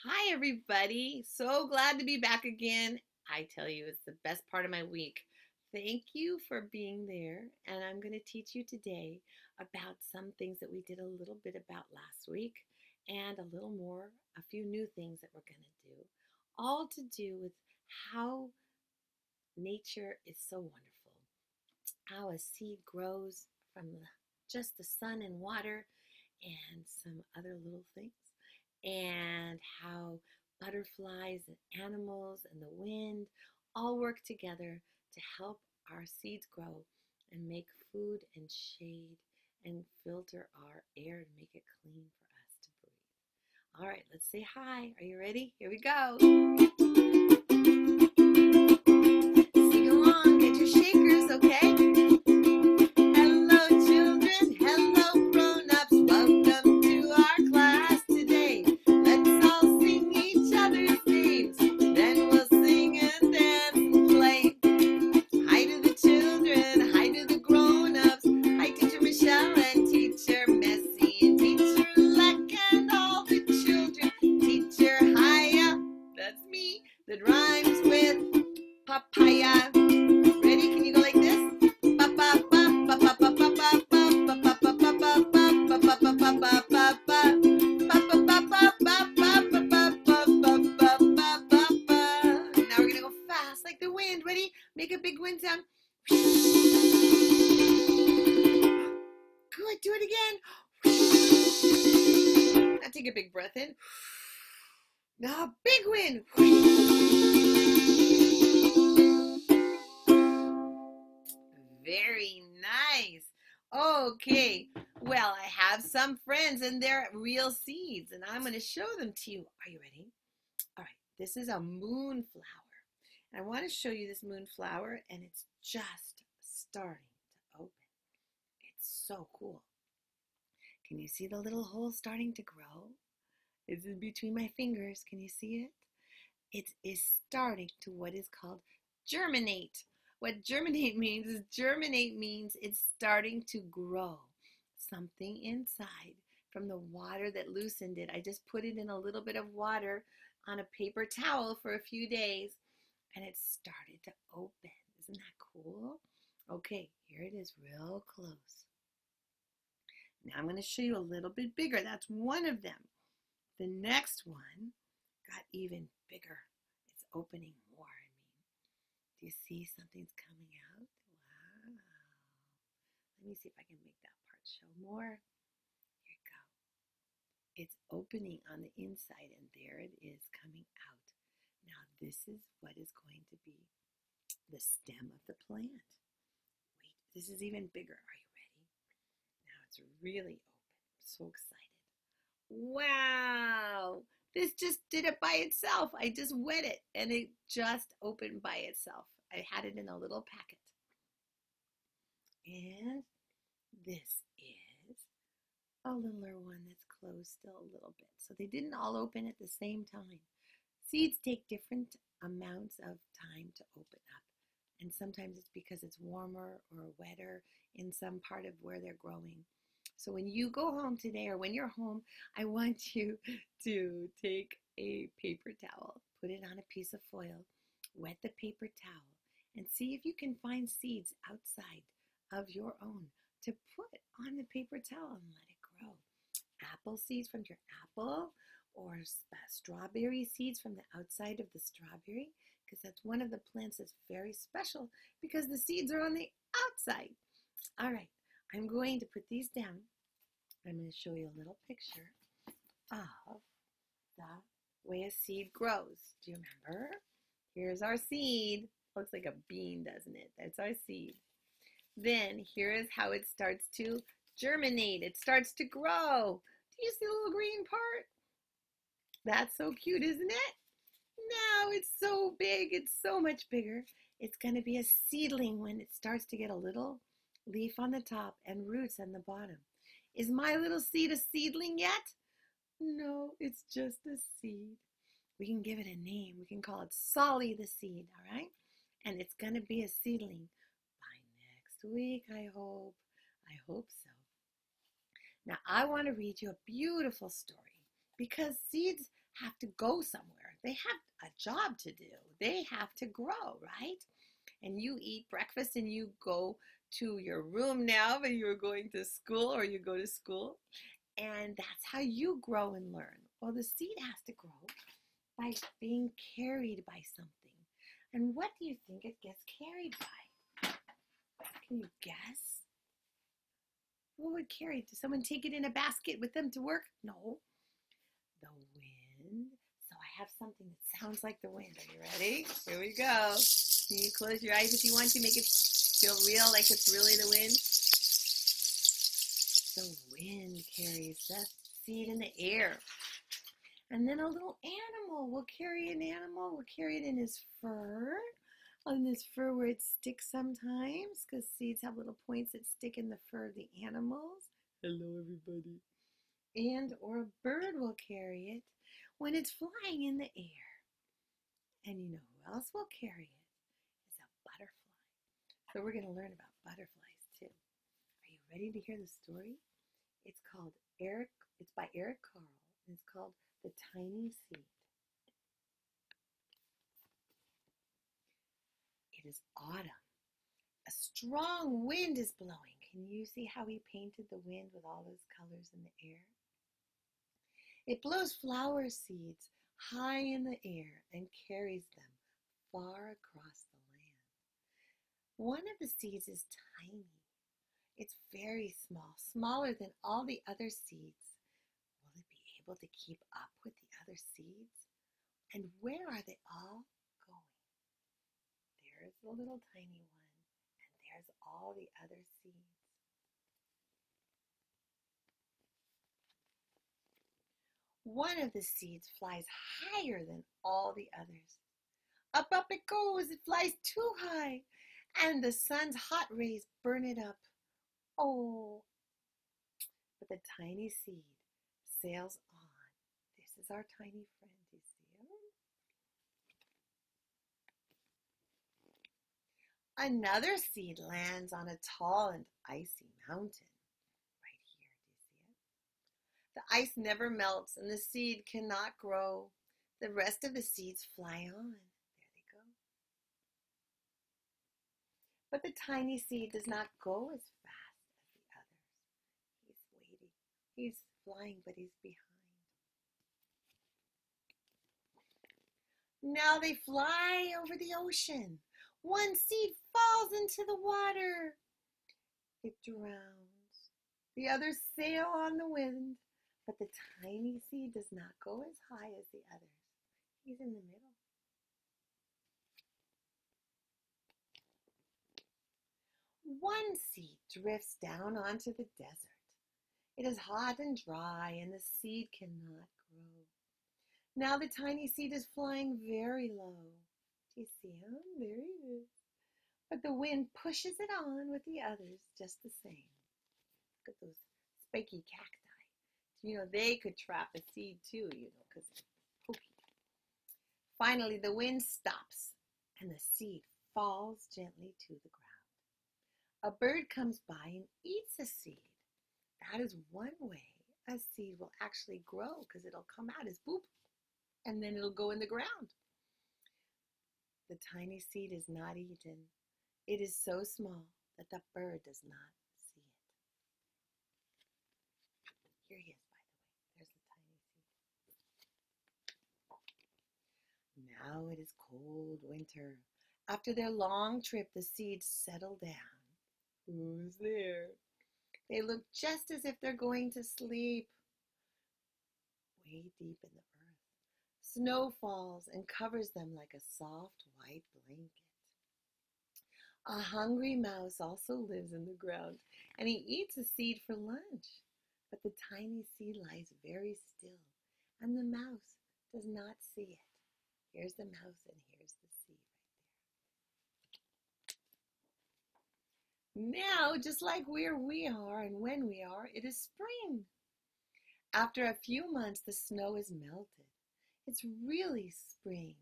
Hi, everybody. So glad to be back again. I tell you, it's the best part of my week. Thank you for being there. And I'm going to teach you today about some things that we did a little bit about last week and a little more, a few new things that we're going to do, all to do with how nature is so wonderful, how a seed grows from just the sun and water and some other little things, and how butterflies and animals and the wind all work together to help our seeds grow and make food and shade and filter our air and make it clean for us to breathe. All right, let's say hi. Are you ready? Here we go. Sing along, get your shakers, okay? Hello, children. Hello, grown-ups. Welcome to our class today. Let's all sing each other's names. Then we'll sing and dance and play. Hi to the children. Hi to the grown-ups. Hi, Teacher Michelle and Teacher Messie and Teacher Leck and all the children. Teacher Chaia, that's me, that rhymes with papaya. Ready? Can you go like this? Now we're gonna go fast like the wind. Ready? Make a big wind sound. Good. Do it again. Now take a big breath in. Now big wind. Very nice. Okay. Well, I have some friends and they're real seeds, and I'm going to show them to you. Are you ready? All right. This is a moonflower. I want to show you this moonflower, and it's just starting to open. It's so cool. Can you see the little hole starting to grow? It's in between my fingers. Can you see it? It is starting to what is called germinate. What germinate means it's starting to grow. Something inside from the water that loosened it. I just put it in a little bit of water on a paper towel for a few days, and it started to open. Isn't that cool? Okay, here it is real close. Now I'm going to show you a little bit bigger. That's one of them. The next one got even bigger. It's opening more, Do you see something's coming out? Wow. Let me see if I can make that part show more. Here you go. It's opening on the inside, and there it is coming out. Now this is what is going to be the stem of the plant. Wait, this is even bigger. Are you ready? Now it's really open. I'm so excited. Wow! This just did it by itself. I just wet it and it just opened by itself. I had it in a little packet. And this is a littler one that's closed still a little bit. So they didn't all open at the same time. Seeds take different amounts of time to open up. And sometimes it's because it's warmer or wetter in some part of where they're growing. So when you go home today, or when you're home, I want you to take a paper towel, put it on a piece of foil, wet the paper towel, and see if you can find seeds outside of your own to put on the paper towel and let it grow. Apple seeds from your apple, or strawberry seeds from the outside of the strawberry, because that's one of the plants that's very special because the seeds are on the outside. All right, I'm going to put these down. I'm going to show you a little picture of the way a seed grows. Do you remember? Here's our seed. Looks like a bean, doesn't it? That's our seed. Then here is how it starts to germinate. It starts to grow. Do you see the little green part? That's so cute, isn't it? Now it's so big. It's so much bigger. It's going to be a seedling when it starts to get a little leaf on the top and roots on the bottom. Is my little seed a seedling yet? No, it's just a seed. We can give it a name. We can call it Solly the seed, all right? And it's going to be a seedling by next week, I hope. I hope so. Now, I want to read you a beautiful story because seeds have to go somewhere. They have a job to do. They have to grow, right? And you eat breakfast and you go to your room now, but you're going to school or you go to school. And that's how you grow and learn. Well, the seed has to grow by being carried by something. And what do you think it gets carried by? Can you guess? What would carry? Did someone take it in a basket with them to work? No. The wind. So I have something that sounds like the wind. Are you ready? Here we go. Can you close your eyes if you want to make it feel real, like it's really the wind? The wind carries the seed in the air. And then a little animal will carry an animal, will carry it in his fur, on his fur where it sticks sometimes, because seeds have little points that stick in the fur of the animals. Hello, everybody. And or a bird will carry it when it's flying in the air. And you know who else will carry it? It's a butterfly. So we're going to learn about butterflies too. Are you ready to hear the story? It's by Eric Carle, and it's called The Tiny Seed. It is autumn. A strong wind is blowing. Can you see how he painted the wind with all those colors in the air? It blows flower seeds high in the air and carries them far across the land. One of the seeds is tiny. It's very small, smaller than all the other seeds. Will it be able to keep up with the other seeds? And where are they all going? There's the little tiny one, and there's all the other seeds. One of the seeds flies higher than all the others. Up it goes, it flies too high, and the sun's hot rays burn it up. Oh, but the tiny seed sails on. This is our tiny friend, you see him? Another seed lands on a tall and icy mountain. Right here, do you see it? The ice never melts and the seed cannot grow. The rest of the seeds fly on. There they go. But the tiny seed does not go as fast as the others. He's waiting. He's flying, but he's behind. Now they fly over the ocean. One seed falls into the water. It drowns. The others sail on the wind, but the tiny seed does not go as high as the others. He's in the middle. One seed drifts down onto the desert. It is hot and dry, and the seed cannot grow. Now the tiny seed is flying very low. Do you see him? There he is. But the wind pushes it on with the others just the same. Look at those spiky cacti. You know, they could trap a seed too, because it's pokey. Finally, the wind stops, and the seed falls gently to the ground. A bird comes by and eats a seed. That is one way a seed will actually grow, because it'll come out as boop, and then it'll go in the ground. The tiny seed is not eaten. It is so small that the bird does not see it. Here he is, by the way. There's the tiny seed. Now it is cold winter. After their long trip, the seeds settle down. Who's there? They look just as if they're going to sleep. Way deep in the earth, snow falls and covers them like a soft white blanket. A hungry mouse also lives in the ground, and he eats a seed for lunch. But the tiny seed lies very still, and the mouse does not see it. Here's the mouse, and here's the seed right there. Now, just like where we are and when we are, it is spring. After a few months, the snow is melted. It's really spring.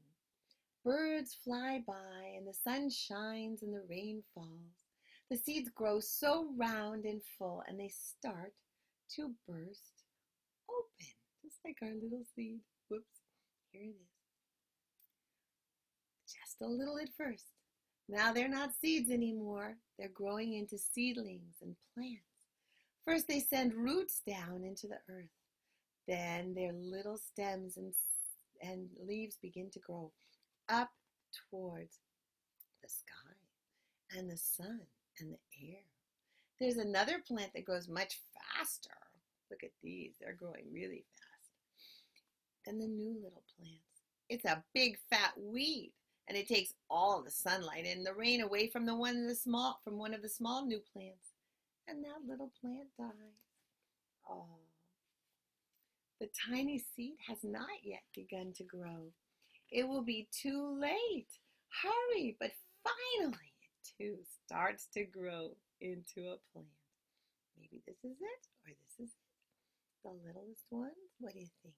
Birds fly by, and the sun shines and the rain falls. The seeds grow so round and full, and they start to burst open, just like our little seed. Whoops. Here it is. Just a little at first. Now they're not seeds anymore. They're growing into seedlings and plants. First they send roots down into the earth. Then their little stems and leaves begin to grow up towards the sky and the sun and the air. There's another plant that grows much faster. Look at these. They're growing really fast. And the new little plants. It's a big fat weed, and it takes all the sunlight and the rain away from one of the small new plants. And that little plant dies. Oh. The tiny seed has not yet begun to grow. It will be too late. Hurry, but finally it too starts to grow into a plant. Maybe this is it, or this is it. The littlest one? What do you think?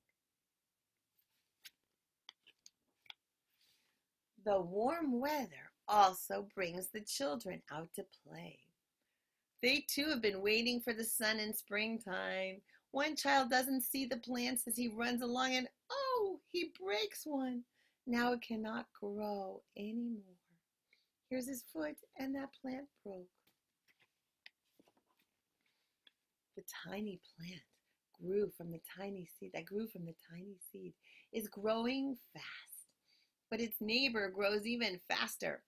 The warm weather also brings the children out to play. They too have been waiting for the sun in springtime. One child doesn't see the plants as he runs along and, oh, he breaks one. Now it cannot grow anymore. Here's his foot and that plant broke. The tiny plant grew from the tiny seed is growing fast. But its neighbor grows even faster.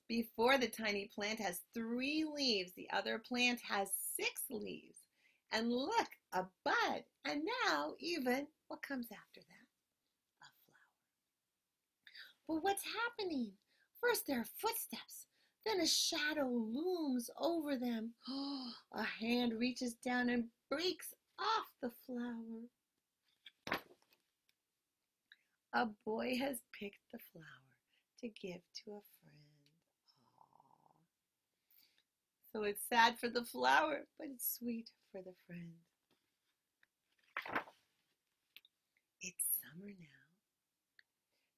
Before the tiny plant has 3 leaves, the other plant has 6 leaves. And look, a bud. And now even, what comes after that? A flower. But what's happening? First there are footsteps. Then a shadow looms over them. Oh, a hand reaches down and breaks off the flower. A boy has picked the flower to give to a friend. Aww. So it's sad for the flower, but it's sweet for the friend. It's summer now.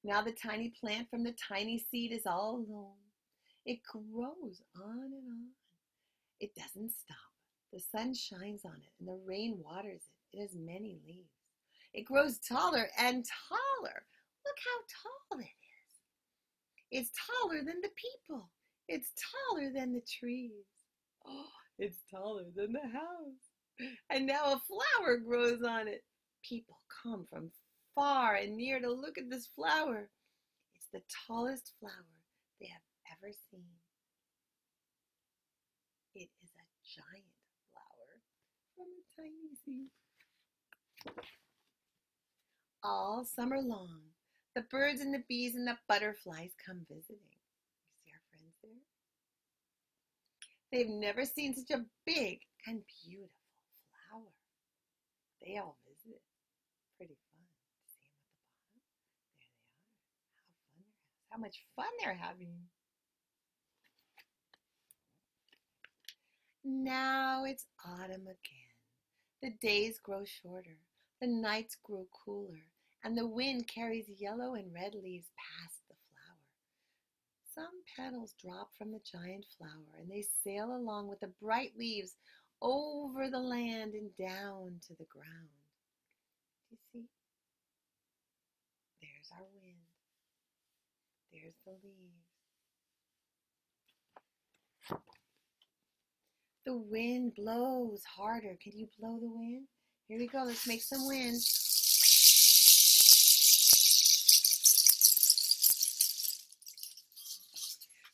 Now the tiny plant from the tiny seed is all alone. It grows on and on. It doesn't stop. The sun shines on it and the rain waters it. It has many leaves. It grows taller and taller. Look how tall it is. It's taller than the people. It's taller than the trees. Oh, it's taller than the house. And now a flower grows on it. People come from far and near to look at this flower. It's the tallest flower they have ever seen. It is a giant flower from a tiny seed. All summer long, the birds and the bees and the butterflies come visiting. You see our friends there? They've never seen such a big and beautiful flower. They all visit. Pretty fun. See them at the bottom? There they are. How much fun they're having. Now it's autumn again. The days grow shorter. The nights grow cooler. And the wind carries yellow and red leaves past the flower. Some petals drop from the giant flower, and they sail along with the bright leaves over the land and down to the ground. Do you see? There's our wind. There's the leaves. The wind blows harder. Can you blow the wind? Here we go. Let's make some wind.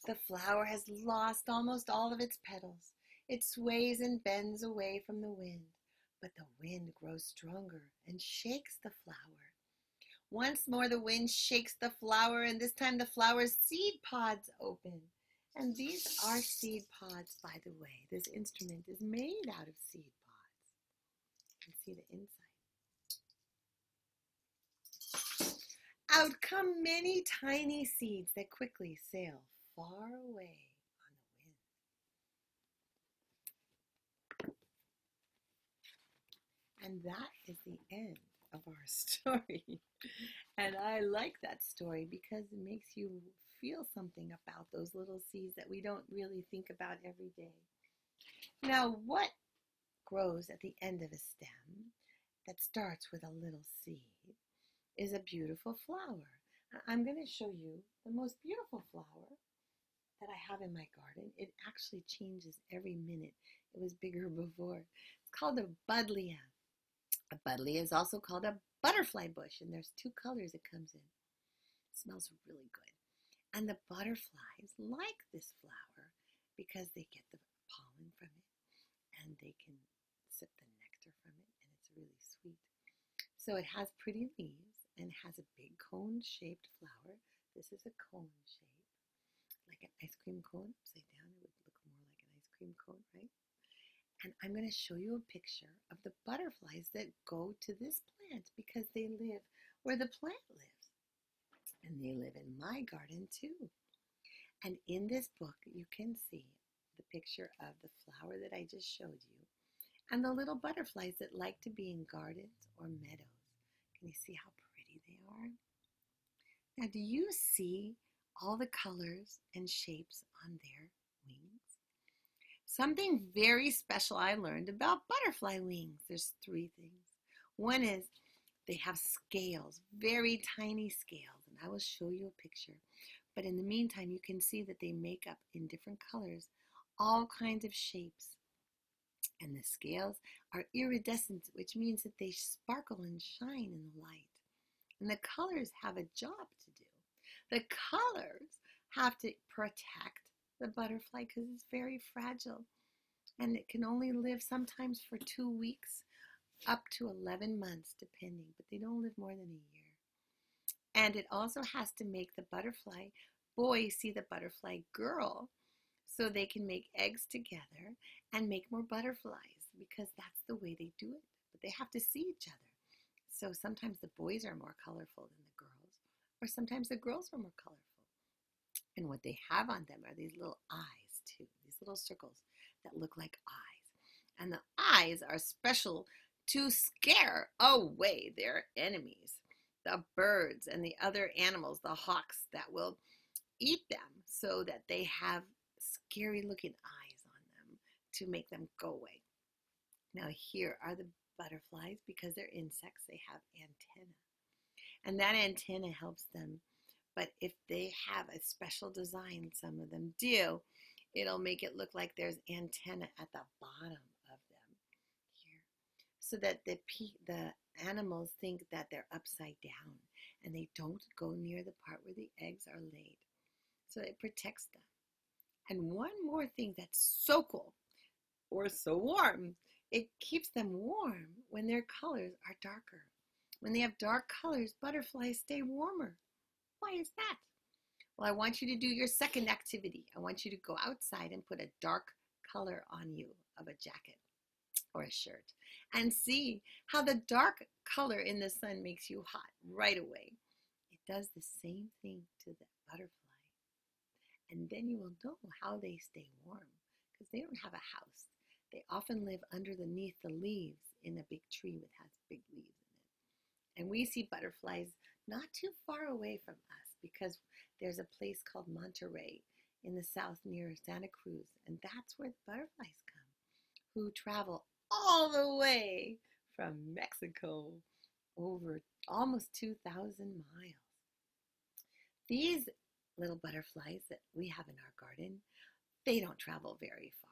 The flower has lost almost all of its petals. It sways and bends away from the wind, but the wind grows stronger and shakes the flower. Once more the wind shakes the flower, and this time the flower's seed pods open. And these are seed pods, by the way. This instrument is made out of seed pods. You can see the inside. Out come many tiny seeds that quickly sail far away on the wind. And that is the end of our story. And I like that story because it makes you feel something about those little seeds that we don't really think about every day. Now, what grows at the end of a stem that starts with a little seed? is a beautiful flower. I'm going to show you the most beautiful flower that I have in my garden. It actually changes every minute. It was bigger before. It's called a buddleia. A buddleia is also called a butterfly bush, and there's two colors it comes in. It smells really good. And the butterflies like this flower because they get the pollen from it and they can sip the nectar from it, and it's really sweet. So it has pretty leaves and has a big cone-shaped flower. This is a cone shape, like an ice cream cone upside down. It would look more like an ice cream cone, right? And I'm going to show you a picture of the butterflies that go to this plant because they live where the plant lives. And they live in my garden too. And in this book, you can see the picture of the flower that I just showed you and the little butterflies that like to be in gardens or meadows. Can you see how pretty they are? Now, do you see all the colors and shapes on their wings? Something very special I learned about butterfly wings. There's three things. One is they have scales, very tiny scales, and I will show you a picture. But in the meantime, you can see that they make up in different colors all kinds of shapes. And the scales are iridescent, which means that they sparkle and shine in the light. And the colors have a job to do. The colors have to protect the butterfly because it's very fragile. And it can only live sometimes for 2 weeks, up to 11 months, depending. But they don't live more than a year. And it also has to make the butterfly boy see the butterfly girl so they can make eggs together and make more butterflies because that's the way they do it. But they have to see each other. So sometimes the boys are more colorful than the girls, or sometimes the girls are more colorful. And what they have on them are these little eyes too, these little circles that look like eyes. And the eyes are special to scare away their enemies, the birds and the other animals, the hawks that will eat them, so that they have scary looking eyes on them to make them go away. Now here are the butterflies. Because they're insects, they have antennae. And that antenna helps them. But if they have a special design, some of them do, it'll make it look like there's antenna at the bottom of them here. So that the animals think that they're upside down and they don't go near the part where the eggs are laid. So it protects them. And one more thing that's so cool or so warm, it keeps them warm when their colors are darker. When they have dark colors, butterflies stay warmer. Why is that? Well, I want you to do your second activity. I want you to go outside and put a dark color on you of a jacket or a shirt and see how the dark color in the sun makes you hot right away. It does the same thing to the butterfly. And then you will know how they stay warm because they don't have a house. They often live underneath the leaves in a big tree that has big leaves in it. And we see butterflies not too far away from us because there's a place called Monterey in the south near Santa Cruz, and that's where the butterflies come, who travel all the way from Mexico over almost 2,000 miles. These little butterflies that we have in our garden, they don't travel very far.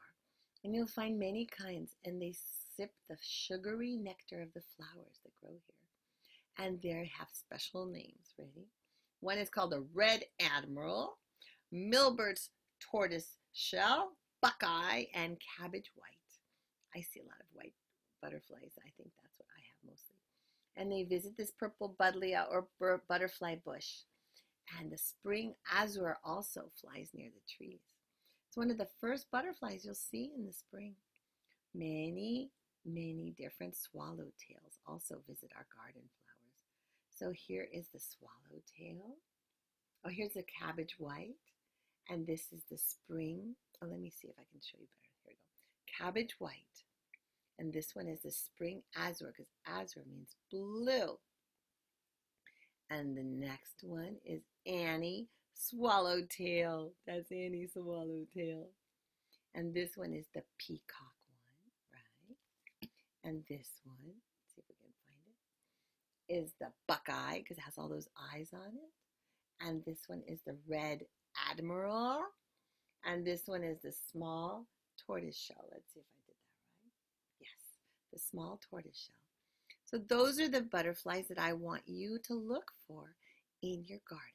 And you'll find many kinds, and they sip the sugary nectar of the flowers that grow here. And they have special names. Ready? One is called a red admiral, Milbert's tortoise shell, buckeye, and cabbage white. I see a lot of white butterflies. I think that's what I have mostly. And they visit this purple buddleia or butterfly bush. And the spring azure also flies near the trees. It's one of the first butterflies you'll see in the spring. Many, many different swallowtails also visit our garden flowers. So here is the swallowtail. Oh, here's the cabbage white. And this is the spring. Oh, let me see if I can show you better. Here we go. Cabbage white. And this one is the spring azure because azure means blue. And the next one is Annie Swallowtail. That's Annie Swallowtail. And this one is the peacock one, right? And this one, let's see if we can find it. is the buckeye because it has all those eyes on it. And this one is the red admiral. And this one is the small tortoiseshell. Let's see if I did that right. Yes, the small tortoiseshell. So those are the butterflies that I want you to look for in your garden.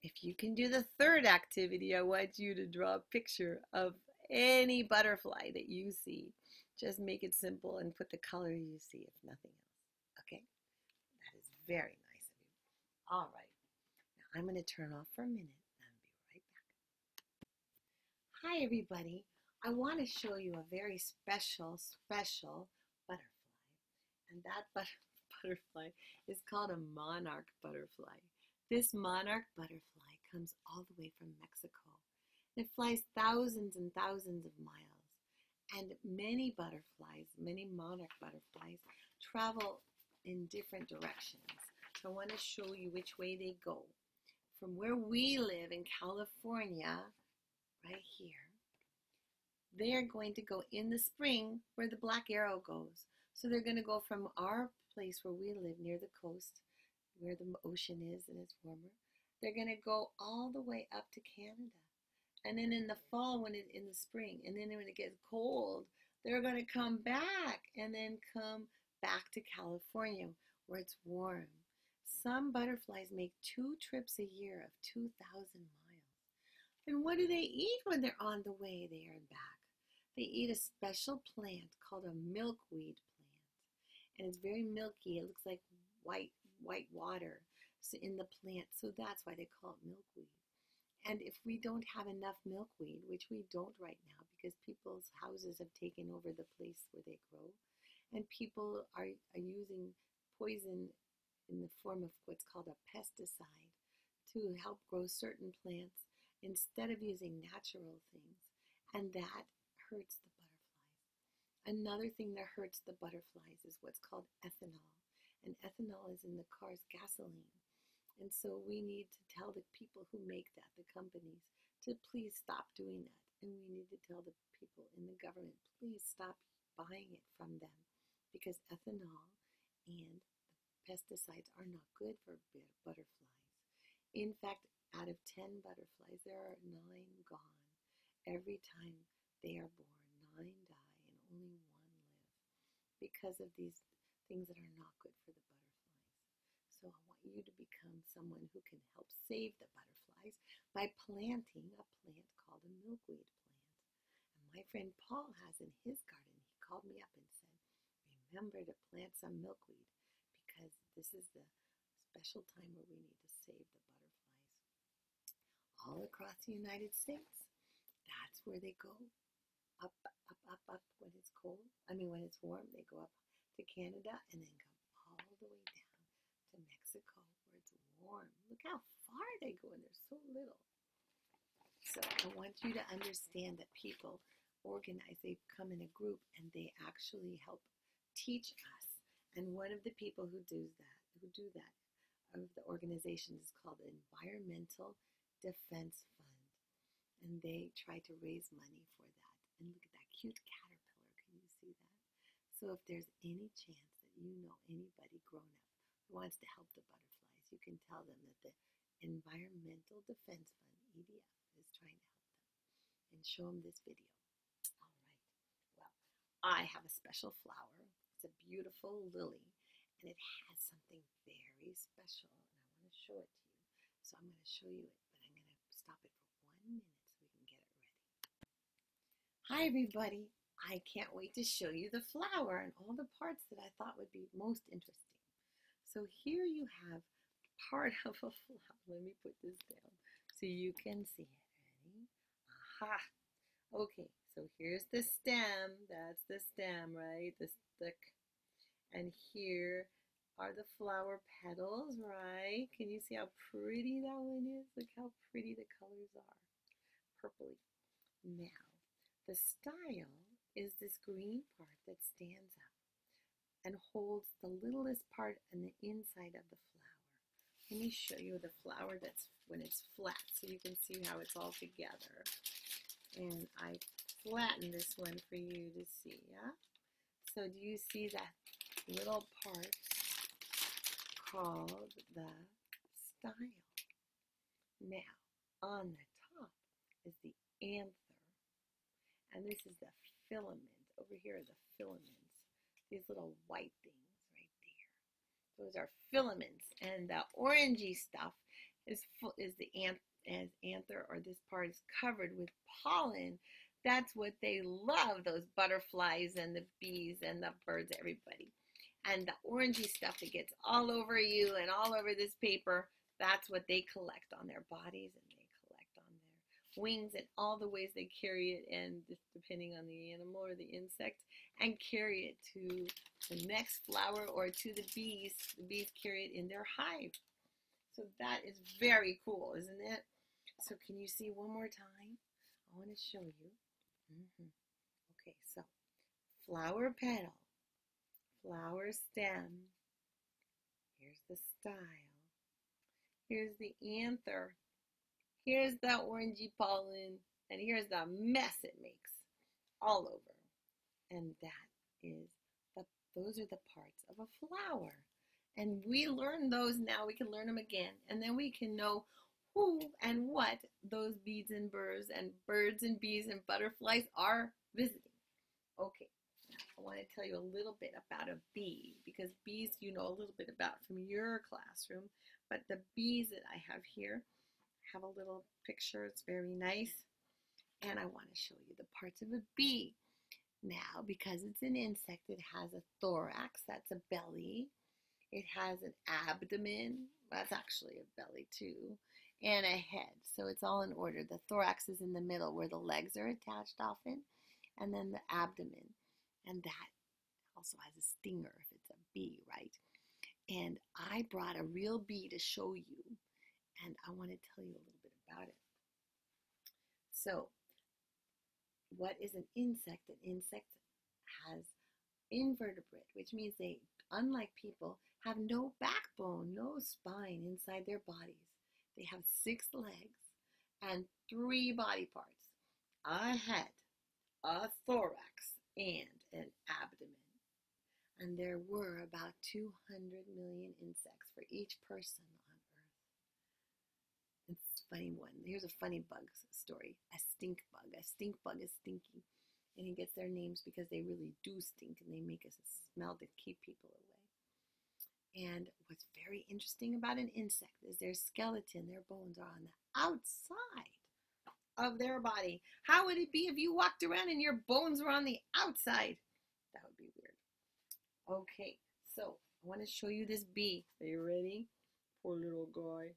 If you can do the third activity, I want you to draw a picture of any butterfly that you see. Just make it simple and put the color you see, if nothing else. Okay? That is very nice of you. All right. Now I'm going to turn off for a minute and I'll be right back. Hi, everybody. I want to show you a very special butterfly. And that butterfly is called a monarch butterfly. This monarch butterfly comes all the way from Mexico. It flies thousands and thousands of miles. And many butterflies, many monarch butterflies, travel in different directions. So I want to show you which way they go. From where we live in California, right here, they're going to go in the spring where the black arrow goes. So they're going to go from our place where we live near the coast, where the ocean is and it's warmer. They're going to go all the way up to Canada. And then in the fall, in the spring, and then when it gets cold, they're going to come back and then come back to California where it's warm. Some butterflies make 2 trips a year of 2,000 miles. And what do they eat when they're on the way there and back? They eat a special plant called a milkweed plant. And it's very milky. It looks like white water in the plant. So that's why they call it milkweed. And if we don't have enough milkweed, which we don't right now because people's houses have taken over the place where they grow, and people are using poison in the form of what's called a pesticide to help grow certain plants instead of using natural things, and that hurts the butterflies. Another thing that hurts the butterflies is what's called ethanol, and ethanol is in the car's gasoline. And so we need to tell the people who make that, the companies, to please stop doing that. And we need to tell the people in the government, please stop buying it from them because ethanol and pesticides are not good for butterflies. In fact, out of 10 butterflies, there are 9 gone. Every time they are born, 9 die and only 1 live because of these things that are not good for the butterflies. So I want you to become someone who can help save the butterflies by planting a plant called a milkweed plant. And my friend Paul has in his garden. He called me up and said, remember to plant some milkweed because this is the special time where we need to save the butterflies. All across the United States, that's where they go. Up, up, up, up when it's cold. When it's warm, they go up to Canada and then come all the way down to Mexico where it's warm. Look how far they go and they're so little. So I want you to understand that people organize, they come in a group and they actually help teach us. And one of the people who do that of the organization is called the Environmental Defense Fund. And they try to raise money for that. And look at that cute caterpillar. Can you see that? So if there's any chance that you know anybody grown up who wants to help the butterflies, you can tell them that the Environmental Defense Fund, EDF, is trying to help them. And show them this video. All right. Well, I have a special flower. It's a beautiful lily. And it has something very special. And I want to show it to you. So I'm going to show you it. But I'm going to stop it for 1 minute so we can get it ready. Hi, everybody. I can't wait to show you the flower and all the parts that I thought would be most interesting. So here you have part of a flower. Let me put this down so you can see it. Ready? Aha! Okay, so here's the stem. That's the stem, right? The stick. And here are the flower petals, right? Can you see how pretty that one is? Look how pretty the colors are. Purpley. Now, the style is this green part that stands up and holds the littlest part on the inside of the flower. Let me show you the flower that's when it's flat so you can see how it's all together. And I flattened this one for you to see, yeah? So do you see that little part called the style. Now, on the top is the anther, and this is the filament. Over here are the filaments, these little white things right there. Those are filaments, and the orangey stuff is the anther, or this part is covered with pollen. That's what they love, those butterflies and the bees and the birds, everybody. And the orangey stuff that gets all over you and all over this paper, that's what they collect on their bodies, and they collect on their wings, and all the ways they carry it, and depending on the animal or the insect, and carry it to the next flower or to the bees. The bees carry it in their hive. So that is very cool, isn't it? So can you see one more time? I want to show you. Okay, so flower petal, flower stem, here's the style, here's the anther, here's the orangey pollen, and here's the mess it makes all over. And those are the parts of a flower. And we learn those now. We can learn them again. And then we can know who and what those bees and birds and bees and butterflies are visiting. Okay, now I want to tell you a little bit about a bee, because bees you know a little bit about from your classroom. But the bees that I have here have a little picture. It's very nice. And I want to show you the parts of a bee. Now, because it's an insect, it has a thorax, that's a belly. It has an abdomen, that's actually a belly too, and a head. So it's all in order. The thorax is in the middle where the legs are attached often, and then the abdomen. And that also has a stinger if it's a bee, right? And I brought a real bee to show you, and I want to tell you a little bit about it. So, what is an insect? An insect has invertebrate, which means they, unlike people, have no backbone, no spine inside their bodies. They have 6 legs and 3 body parts: a head, a thorax, and an abdomen. And there were about 200 million insects for each person on Earth. It's a funny one. Here's a funny bug story. A stink bug. A stink bug is stinky. And he gets their names because they really do stink, and they make us smell to keep people away. And what's very interesting about an insect is their skeleton, their bones are on the outside of their body. How would it be if you walked around and your bones were on the outside? That would be weird. Okay, so I want to show you this bee. Are you ready? Poor little guy.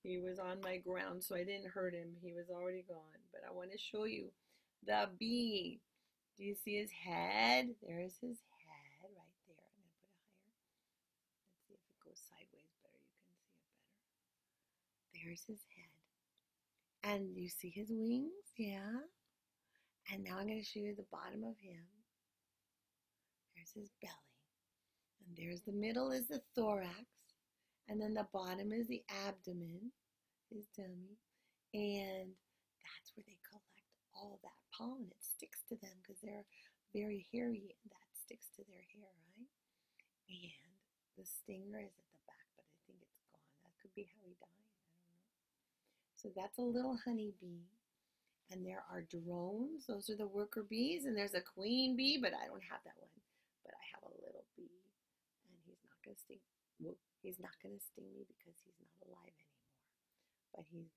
He was on my ground, so I didn't hurt him. He was already gone. But I want to show you the bee. Do you see his head? There's his head right there. I'm going to put it higher. Let's see if it goes sideways better. You can see it better. There's his head. And you see his wings? Yeah. And now I'm going to show you the bottom of him. There's his belly. And there's the middle is the thorax. And then the bottom is the abdomen, his tummy. And that's where they collect all that pollen. It sticks to them because they're very hairy, and that sticks to their hair, right? And the stinger is at the back, but I think it's gone. That could be how he died. I don't know. So that's a little honeybee. And there are drones. Those are the worker bees. And there's a queen bee, but I don't have that one. But I have a little bee, and he's not going to sting. Well, he's not going to sting me because he's not alive anymore. But he's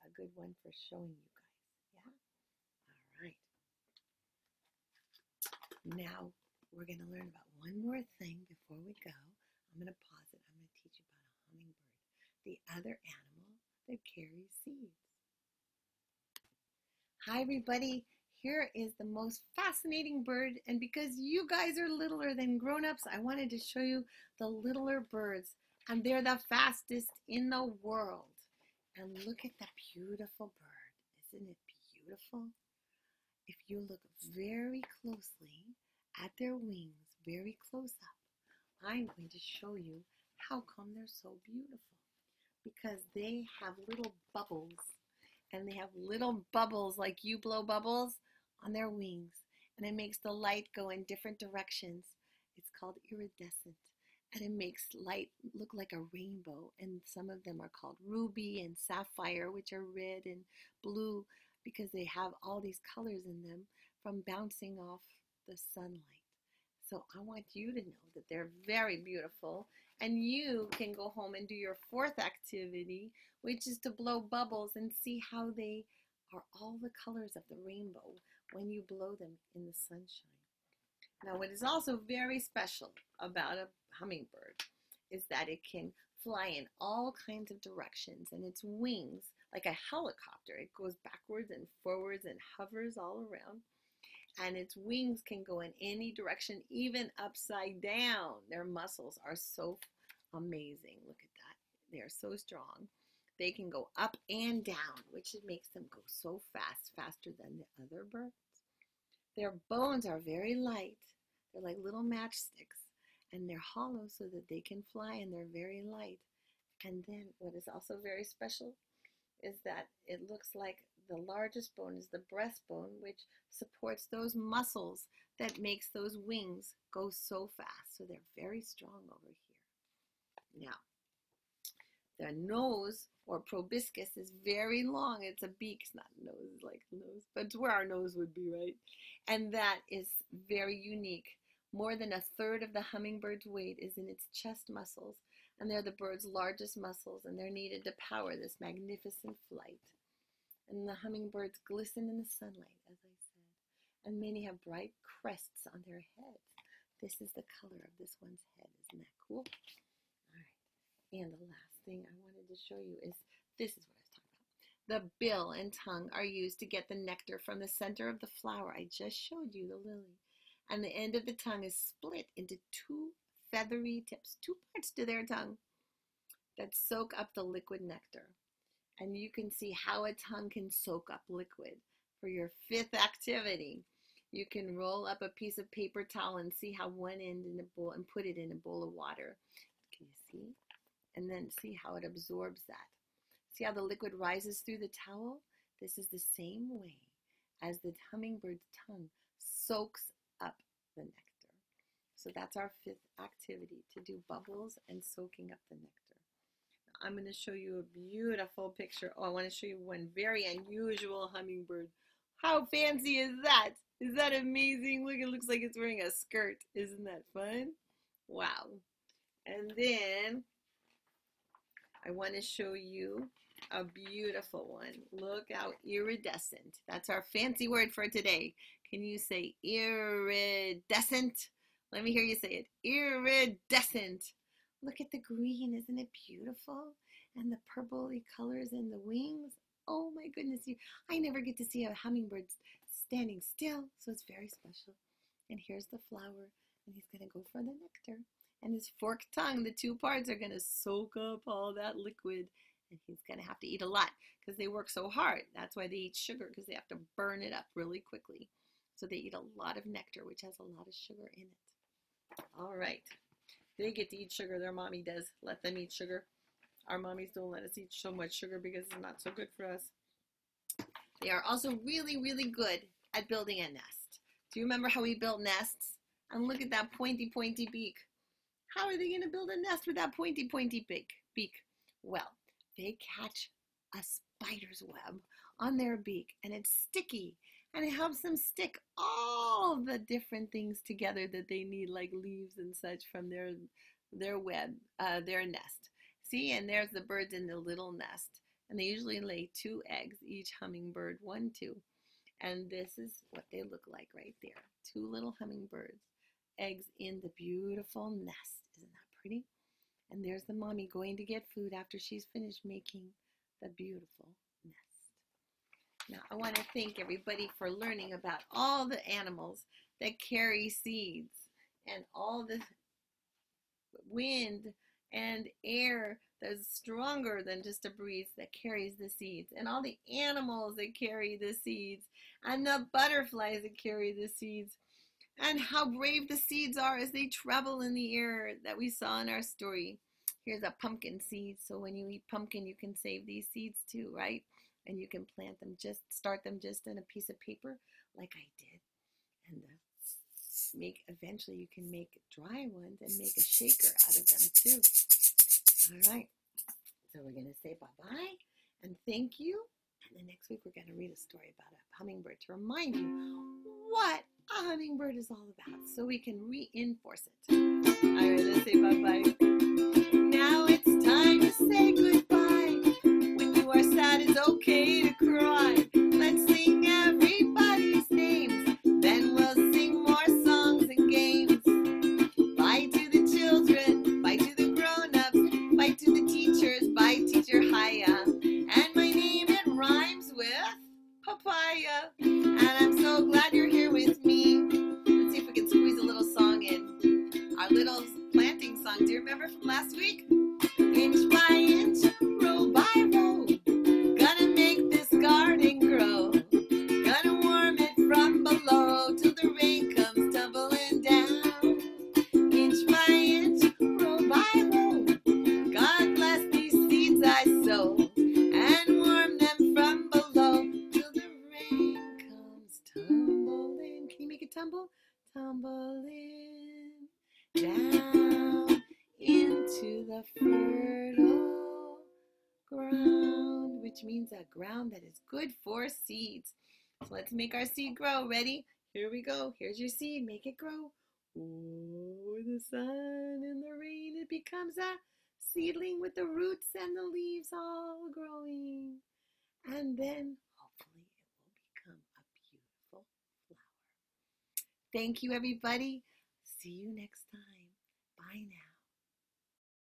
a good one for showing you guys. Yeah? All right. Now, we're going to learn about one more thing before we go. I'm going to pause it. I'm going to teach you about a hummingbird, the other animal that carries seeds. Hi, everybody. Here is the most fascinating bird, and because you guys are littler than grown-ups, I wanted to show you the littler birds, and they're the fastest in the world. And look at the beautiful bird. Isn't it beautiful? If you look very closely at their wings, very close up, I'm going to show you how come they're so beautiful. Because they have little bubbles, and they have little bubbles like you blow bubbles on their wings, and it makes the light go in different directions. It's called iridescent, and it makes light look like a rainbow. And some of them are called ruby and sapphire, which are red and blue because they have all these colors in them from bouncing off the sunlight. So I want you to know that they're very beautiful, and you can go home and do your fourth activity, which is to blow bubbles and see how they are all the colors of the rainbow when you blow them in the sunshine. Now, what is also very special about a hummingbird is that it can fly in all kinds of directions, and its wings, like a helicopter, it goes backwards and forwards and hovers all around. And its wings can go in any direction, even upside down. Their muscles are so amazing. Look at that. They are so strong. They can go up and down, which makes them go so fast, faster than the other birds. Their bones are very light. They're like little matchsticks, and they're hollow so that they can fly, and they're very light. And then what is also very special is that it looks like the largest bone is the breastbone, which supports those muscles that makes those wings go so fast. So they're very strong over here. Now, their nose, or proboscis, is very long. It's a beak. It's not a nose like a nose, but it's where our nose would be, right? And that is very unique. More than a third of the hummingbird's weight is in its chest muscles, and they're the bird's largest muscles, and they're needed to power this magnificent flight. And the hummingbirds glisten in the sunlight, as I said, and many have bright crests on their heads. This is the color of this one's head. Isn't that cool? All right. And the last thing I wanted to show you is, this is what I was talking about. The bill and tongue are used to get the nectar from the center of the flower. I just showed you the lily. And the end of the tongue is split into two feathery tips, two parts to their tongue that soak up the liquid nectar. And you can see how a tongue can soak up liquid. For your fifth activity, you can roll up a piece of paper towel and see how one end in a bowl, and put it in a bowl of water. Can you see? And then see how it absorbs that. See how the liquid rises through the towel? This is the same way as the hummingbird's tongue soaks up the nectar. So that's our fifth activity, to do bubbles and soaking up the nectar. I'm going to show you a beautiful picture. Oh, I want to show you one very unusual hummingbird. How fancy is that? Is that amazing? Look, it looks like it's wearing a skirt. Isn't that fun? Wow. And then I want to show you a beautiful one. Look how iridescent. That's our fancy word for today. Can you say iridescent? Let me hear you say it. Iridescent. Look at the green. Isn't it beautiful? And the purpley colors in the wings. Oh my goodness. I never get to see a hummingbird standing still, so it's very special. And here's the flower, and he's going to go for the nectar. And his forked tongue, the two parts, are going to soak up all that liquid. And he's going to have to eat a lot because they work so hard. That's why they eat sugar, because they have to burn it up really quickly. So they eat a lot of nectar, which has a lot of sugar in it. All right. They get to eat sugar. Their mommy does let them eat sugar. Our mommies don't let us eat so much sugar because it's not so good for us. They are also really, really good at building a nest. Do you remember how we built nests? And look at that pointy, pointy beak. How are they going to build a nest with that pointy, pointy beak? Well, they catch a spider's web on their beak, and it's sticky, and it helps them stick all the different things together that they need, like leaves and such, from their web, their nest. See, and there's the birds in the little nest, and they usually lay 2 eggs, each hummingbird 1, 2. And this is what they look like right there. 2 little hummingbirds, eggs in the beautiful nest. Isn't that pretty? And there's the mommy going to get food after she's finished making the beautiful nest. Now, I want to thank everybody for learning about all the animals that carry seeds, and all the wind and air that's stronger than just a breeze that carries the seeds, and all the animals that carry the seeds, and the butterflies that carry the seeds, and how brave the seeds are as they travel in the air that we saw in our story. Here's a pumpkin seed, so when you eat pumpkin, you can save these seeds too, right? And you can plant them, start them just in a piece of paper like I did. And eventually you can make dry ones and make a shaker out of them too. All right, so we're going to say bye-bye and thank you. And then next week we're going to read a story about a hummingbird to remind you what a hummingbird is all about so we can reinforce it. All right, let's say bye-bye. Now it's time to say goodbye. When you are sad, it's okay to cry. Let's sing everybody's names. Then we'll sing more songs and games. Bye to the children. Bye to the grown-ups. Bye to the teachers. Bye, Teacher Chaia. And my name, it rhymes with papaya. And I'm so glad you're here with me. Let's see if we can squeeze a little song in. Our little planting song. Do you remember from last week? Inch by inch, row by row, gonna make this garden grow. Gonna warm it from below till the rain comes tumbling down. Inch by inch, row by row, God bless these seeds I sow, and warm them from below till the rain comes tumbling. Can you make it tumble? Tumbling down into the fertile ground, which means a ground that is good for seeds. So let's make our seed grow. Ready? Here we go. Here's your seed. Make it grow. Oh, the sun and the rain, it becomes a seedling with the roots and the leaves all growing. And then hopefully it will become a beautiful flower. Thank you, everybody. See you next time. Bye now.